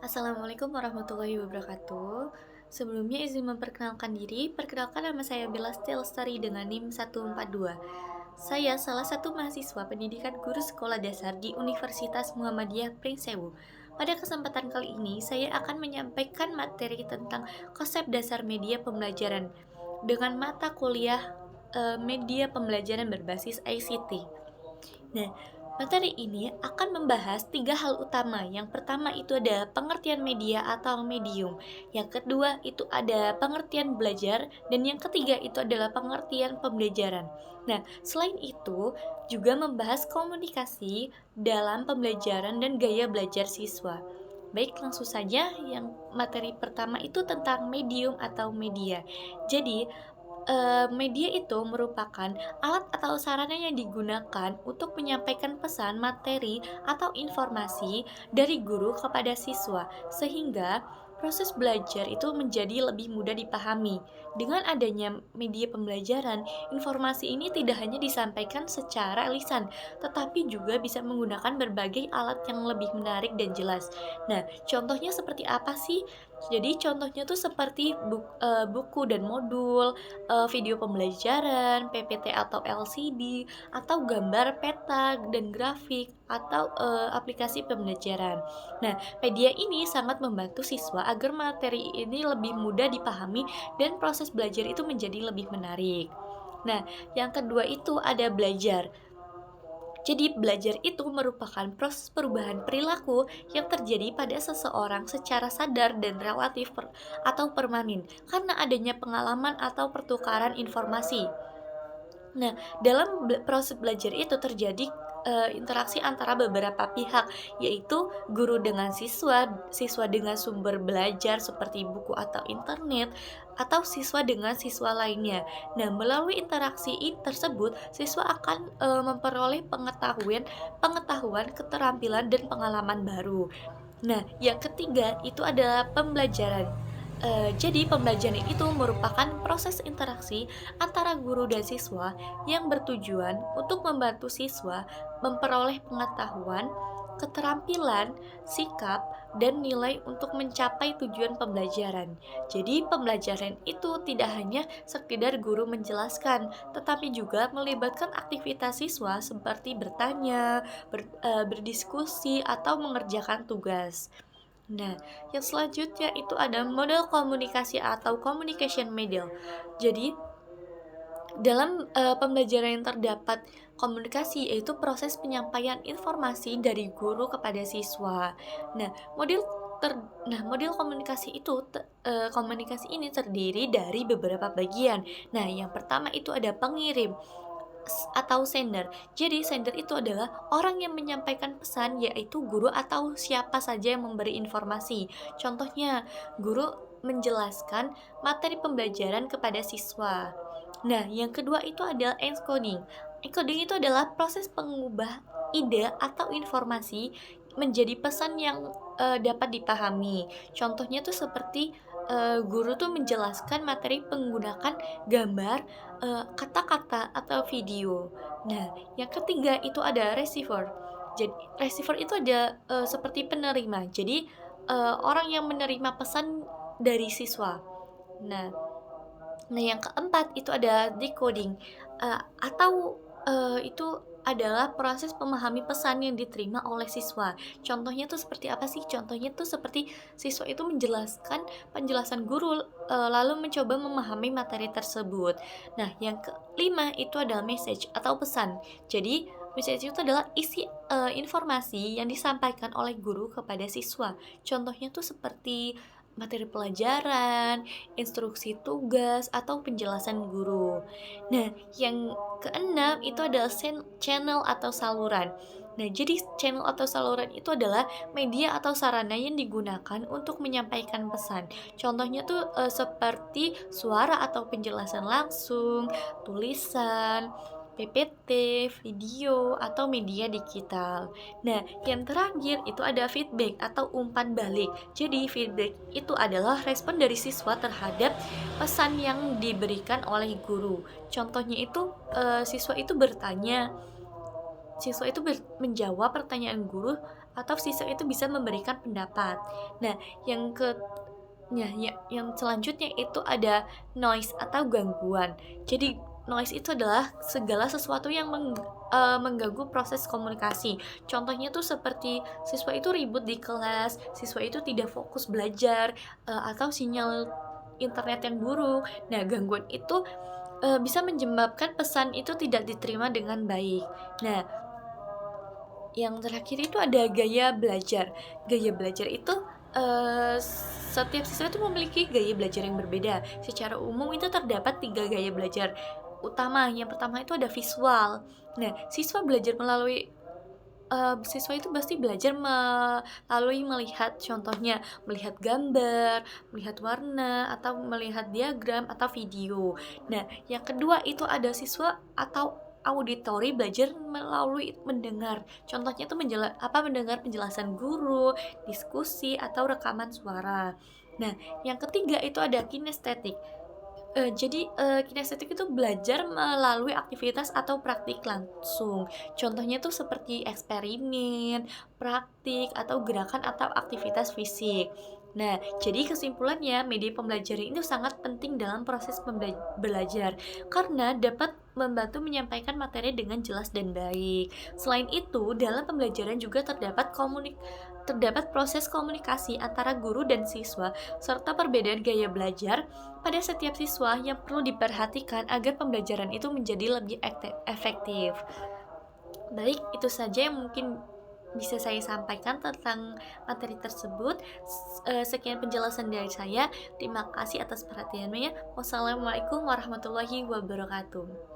Assalamualaikum warahmatullahi wabarakatuh. Sebelumnya izin memperkenalkan diri, perkenalkan nama saya Bella Stelstari dengan NIM 142. Saya salah satu mahasiswa pendidikan guru sekolah dasar di Universitas Muhammadiyah Pringsewu. Pada kesempatan kali ini, saya akan menyampaikan materi tentang konsep dasar media pembelajaran dengan mata kuliah media pembelajaran berbasis ICT. Nah, materi ini akan membahas tiga hal utama. Yang pertama itu ada pengertian media atau medium. Yang kedua itu ada pengertian belajar. Dan yang ketiga itu adalah pengertian pembelajaran. Nah, selain itu juga membahas komunikasi dalam pembelajaran dan gaya belajar siswa. Baik, langsung saja yang materi pertama itu tentang medium atau media. Jadi, media itu merupakan alat atau sarana yang digunakan untuk menyampaikan pesan, materi, atau informasi dari guru kepada siswa, sehingga proses belajar itu menjadi lebih mudah dipahami. Dengan adanya media pembelajaran, informasi ini tidak hanya disampaikan secara lisan, tetapi juga bisa menggunakan berbagai alat yang lebih menarik dan jelas. Nah, contohnya seperti apa sih? Jadi contohnya tuh seperti buku dan modul, video pembelajaran, PPT atau LCD, atau gambar peta dan grafik, atau aplikasi pembelajaran. Nah, media ini sangat membantu siswa agar materi ini lebih mudah dipahami dan proses belajar itu menjadi lebih menarik. Nah, yang kedua itu ada belajar. Jadi, belajar itu merupakan proses perubahan perilaku yang terjadi pada seseorang secara sadar dan relatif atau permanen karena adanya pengalaman atau pertukaran informasi. Nah, dalam proses belajar itu terjadi interaksi antara beberapa pihak, yaitu guru dengan siswa, siswa dengan sumber belajar seperti buku atau internet, atau siswa dengan siswa lainnya. Nah, melalui interaksi tersebut, siswa akan memperoleh pengetahuan, keterampilan, dan pengalaman baru. Nah, yang ketiga itu adalah pembelajaran. Jadi pembelajaran itu merupakan proses interaksi antara guru dan siswa yang bertujuan untuk membantu siswa memperoleh pengetahuan, keterampilan, sikap, dan nilai untuk mencapai tujuan pembelajaran. Jadi pembelajaran itu tidak hanya sekedar guru menjelaskan, tetapi juga melibatkan aktivitas siswa seperti bertanya, berdiskusi, atau mengerjakan tugas. Nah, yang selanjutnya itu ada model komunikasi atau communication model. Jadi, dalam pembelajaran yang terdapat komunikasi yaitu proses penyampaian informasi dari guru kepada siswa. Nah, model ter model komunikasi ini terdiri dari beberapa bagian. Nah, yang pertama itu ada pengirim atau sender. Jadi sender itu adalah orang yang menyampaikan pesan, yaitu guru atau siapa saja yang memberi informasi. Contohnya, guru menjelaskan materi pembelajaran kepada siswa. Nah, yang kedua itu adalah encoding. Encoding itu adalah proses pengubah ide atau informasi menjadi pesan yang dapat dipahami. Contohnya tuh seperti guru tuh menjelaskan materi menggunakan gambar, kata-kata atau video. Nah, yang ketiga itu ada receiver. Jadi receiver itu ada seperti penerima. Jadi orang yang menerima pesan dari siswa. Nah, yang keempat itu ada decoding, atau itu adalah proses memahami pesan yang diterima oleh siswa. Contohnya tuh seperti apa sih? Contohnya tuh seperti siswa itu menjelaskan penjelasan guru, lalu mencoba memahami materi tersebut. Nah, yang kelima itu adalah message atau pesan. Jadi, message itu adalah isi informasi yang disampaikan oleh guru kepada siswa. Contohnya tuh seperti materi pelajaran, instruksi tugas, atau penjelasan guru. Nah, yang keenam itu adalah channel atau saluran. Nah, jadi channel atau saluran itu adalah media atau sarana yang digunakan untuk menyampaikan pesan. Contohnya tuh seperti suara atau penjelasan langsung, tulisan, PPT, video, atau media digital. Nah, yang terakhir itu ada feedback atau umpan balik. Jadi, feedback itu adalah respon dari siswa terhadap pesan yang diberikan oleh guru. Contohnya itu, siswa itu menjawab pertanyaan guru atau siswa itu bisa memberikan pendapat. Nah, yang ke yang selanjutnya itu ada noise atau gangguan. Jadi noise itu adalah segala sesuatu yang mengganggu proses komunikasi. Contohnya tuh seperti siswa itu ribut di kelas, siswa itu tidak fokus belajar, atau sinyal internet yang buruk. Nah, gangguan itu bisa menyebabkan pesan itu tidak diterima dengan baik. Nah, yang terakhir itu ada gaya belajar. Gaya belajar itu setiap siswa itu memiliki gaya belajar yang berbeda. Secara umum itu terdapat 3 gaya belajar utama. Yang pertama itu ada visual. Nah, siswa itu pasti belajar melalui melihat, contohnya melihat gambar, melihat warna, atau melihat diagram atau video. Nah, yang kedua itu ada siswa atau auditori, belajar melalui mendengar. Contohnya itu mendengar penjelasan guru, diskusi atau rekaman suara. Nah, yang ketiga itu ada kinestetik. Kinestetik itu belajar melalui aktivitas atau praktik langsung. Contohnya tuh seperti eksperimen, praktik, atau gerakan atau aktivitas fisik. Nah, jadi kesimpulannya, media pembelajaran itu sangat penting dalam proses belajar karena dapat membantu menyampaikan materi dengan jelas dan baik. Selain itu, dalam pembelajaran juga terdapat proses komunikasi antara guru dan siswa serta perbedaan gaya belajar pada setiap siswa yang perlu diperhatikan agar pembelajaran itu menjadi lebih efektif. Baik, itu saja yang mungkin bisa saya sampaikan tentang materi tersebut. Sekian penjelasan dari saya. Terima kasih atas perhatiannya. Wassalamualaikum warahmatullahi wabarakatuh.